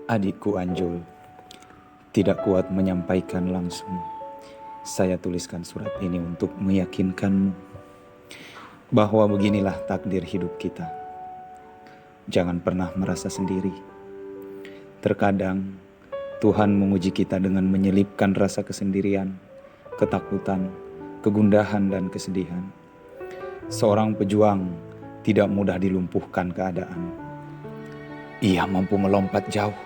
Adikku Anjul, tidak kuat menyampaikan langsung. Saya tuliskan surat ini untuk meyakinkanmu bahwa beginilah takdir hidup kita. Jangan pernah merasa sendiri. Terkadang Tuhan menguji kita dengan menyelipkan rasa kesendirian, ketakutan, kegundahan, dan kesedihan. Seorang pejuang tidak mudah dilumpuhkan keadaan. Ia mampu melompat jauh.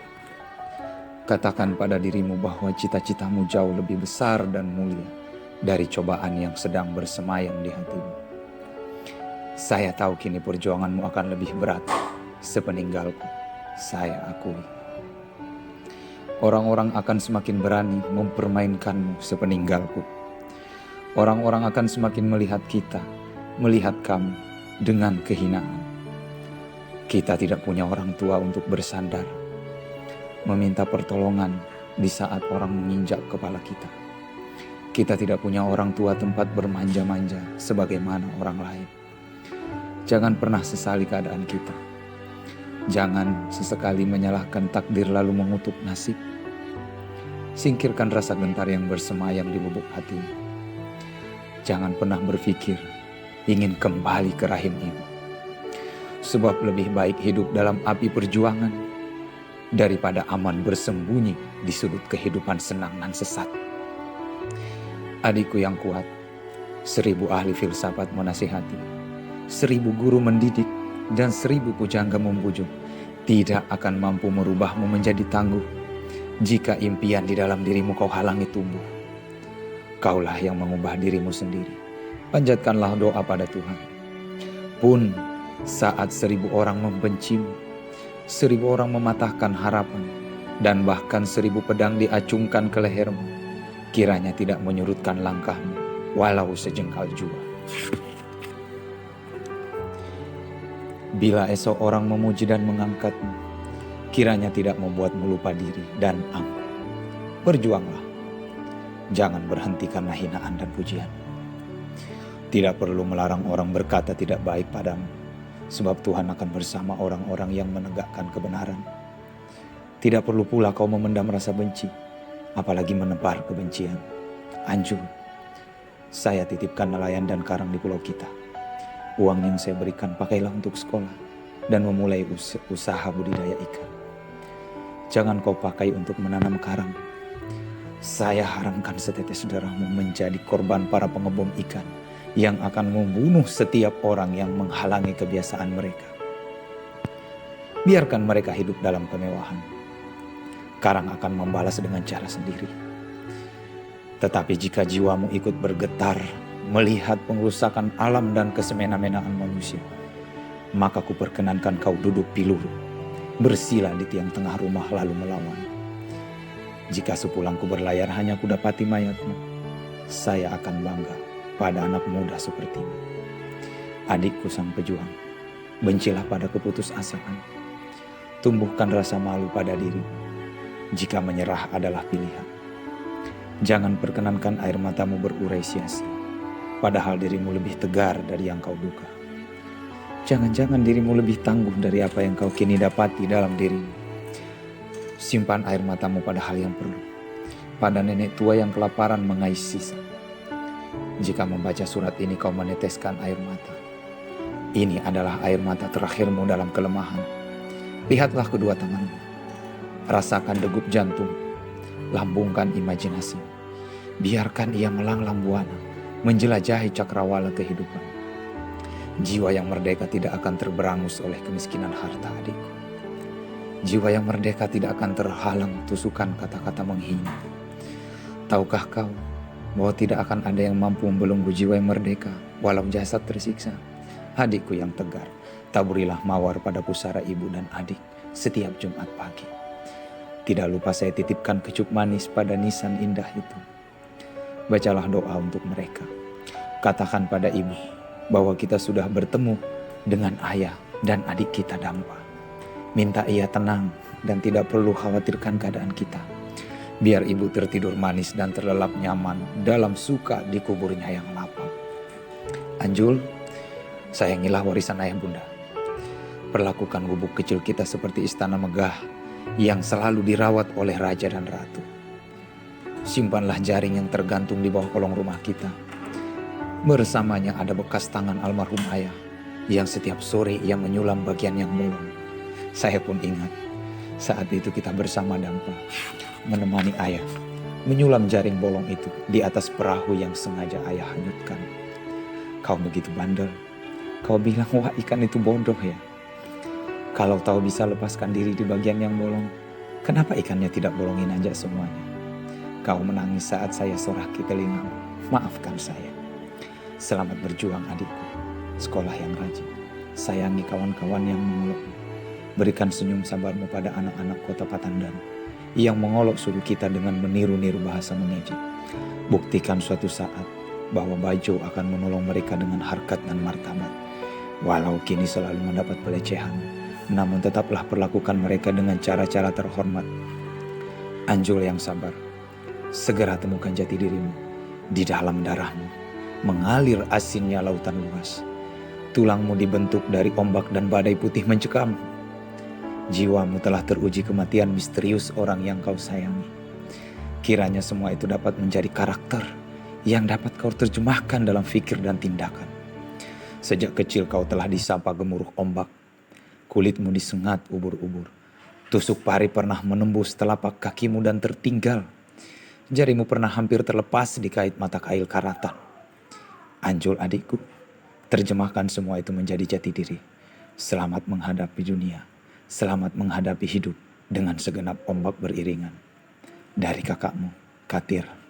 Katakan pada dirimu bahwa cita-citamu jauh lebih besar dan mulia dari cobaan yang sedang bersemayam di hatimu. Saya tahu kini perjuanganmu akan lebih berat sepeninggalku, saya akui. Orang-orang akan semakin berani mempermainkanmu sepeninggalku. Orang-orang akan semakin melihat kita, melihat kamu dengan kehinaan. Kita tidak punya orang tua untuk bersandar, meminta pertolongan di saat orang menginjak kepala kita. Kita tidak punya orang tua tempat bermanja-manja sebagaimana orang lain. Jangan pernah sesali keadaan kita. Jangan sesekali menyalahkan takdir lalu mengutuk nasib. Singkirkan rasa gentar yang bersemayam di lubuk hati. Jangan pernah berpikir ingin kembali ke rahim ibu. Sebab lebih baik hidup dalam api perjuangan daripada aman bersembunyi di sudut kehidupan senang dan sesat. Adikku yang kuat, 1000 ahli filsafat menasihati, 1000 guru mendidik, dan 1000 pujangga membujuk, tidak akan mampu merubahmu menjadi tangguh jika impian di dalam dirimu kau halangi tumbuh. Kaulah yang mengubah dirimu sendiri. Panjatkanlah doa pada Tuhan. Pun saat 1000 orang membencimu, 1000 orang mematahkan harapan, dan bahkan 1000 pedang diacungkan ke lehermu, kiranya tidak menyurutkan langkahmu, walau sejengkal jua. Bila esok orang memuji dan mengangkatmu, kiranya tidak membuatmu lupa diri dan angkuh. Berjuanglah, jangan berhenti karena hinaan dan pujian. Tidak perlu melarang orang berkata tidak baik padamu, sebab Tuhan akan bersama orang-orang yang menegakkan kebenaran. Tidak perlu pula kau memendam rasa benci, apalagi menebar kebencian. Anjul, saya titipkan nelayan dan karang di pulau kita. Uang yang saya berikan pakailah untuk sekolah dan memulai usaha budidaya ikan. Jangan kau pakai untuk menanam karang. Saya haramkan setetes darahmu menjadi korban para pengebom ikan yang akan membunuh setiap orang yang menghalangi kebiasaan mereka. Biarkan mereka hidup dalam kemewahan. Karang akan membalas dengan cara sendiri. Tetapi jika jiwamu ikut bergetar melihat pengerusakan alam dan kesemena-menaan manusia, maka kuperkenankan kau duduk pilur, bersila di tiang tengah rumah lalu melawan. Jika sepulangku berlayar hanya kudapati mayatmu, saya akan bangga pada anak muda sepertimu. Adikku sang pejuang, bencilah pada keputusasaan. Tumbuhkan rasa malu pada dirimu jika menyerah adalah pilihan. Jangan perkenankan air matamu berurai sia-sia, padahal dirimu lebih tegar dari yang kau duga. Jangan-jangan dirimu lebih tangguh dari apa yang kau kini dapati dalam dirimu. Simpan air matamu pada hal yang perlu, pada nenek tua yang kelaparan mengais sisa. Jika membaca surat ini kau meneteskan air mata, ini adalah air mata terakhirmu dalam kelemahan. Lihatlah kedua tanganmu, rasakan degup jantung, lambungkan imajinasi. Biarkan ia melanglang buana, menjelajahi cakrawala kehidupan. Jiwa yang merdeka tidak akan terberangus oleh kemiskinan harta, adikku. Jiwa yang merdeka tidak akan terhalang tusukan kata-kata menghina. Tahukah kau bahwa tidak akan ada yang mampu membelenggu jiwa yang merdeka walau jasad tersiksa? Adikku yang tegar, taburilah mawar pada pusara ibu dan adik setiap Jumat pagi. Tidak lupa saya titipkan kecup manis pada nisan indah itu. Bacalah doa untuk mereka. Katakan pada ibu bahwa kita sudah bertemu dengan ayah dan adik kita Dampa. Minta ia tenang dan tidak perlu khawatirkan keadaan kita. Biar ibu tertidur manis dan terlelap nyaman dalam suka di kuburnya yang lapang. Anjul, sayangilah warisan ayah bunda. Perlakukan gubuk kecil kita seperti istana megah yang selalu dirawat oleh raja dan ratu. Simpanlah jaring yang tergantung di bawah kolong rumah kita. Bersamanya ada bekas tangan almarhum ayah yang setiap sore ia menyulam bagian yang bolong. Saya pun ingat saat itu kita bersama Dampa menemani ayah menyulam jaring bolong itu di atas perahu yang sengaja ayah hanyutkan. Kau begitu bandel. Kau bilang, wah ikan itu bodoh ya. Kalau tahu bisa lepaskan diri di bagian yang bolong, kenapa ikannya tidak bolongin aja semuanya? Kau menangis saat saya soraki telingamu. Maafkan saya. Selamat berjuang adikku. Sekolah yang rajin. Sayangi kawan-kawan yang mengolokmu. Berikan senyum sabarmu pada anak-anak kota Patandan yang mengolok suruh kita dengan meniru-niru bahasa mengejek. Buktikan suatu saat bahwa Bajo akan menolong mereka dengan harkat dan martabat. Walau kini selalu mendapat pelecehan, namun tetaplah perlakukan mereka dengan cara-cara terhormat. Anjul yang sabar, segera temukan jati dirimu. Di dalam darahmu mengalir asinnya lautan luas. Tulangmu dibentuk dari ombak dan badai putih mencekam. Jiwamu telah teruji kematian misterius orang yang kau sayangi. Kiranya semua itu dapat menjadi karakter yang dapat kau terjemahkan dalam fikir dan tindakan. Sejak kecil kau telah disapa gemuruh ombak. Kulitmu disengat ubur-ubur. Tusuk pari pernah menembus telapak kakimu dan tertinggal. Jarimu pernah hampir terlepas dikait mata kail karatan. Anjul adikku, terjemahkan semua itu menjadi jati diri. Selamat menghadapi dunia. Selamat menghadapi hidup dengan segenap ombak beriringan. Dari kakakmu, Katir.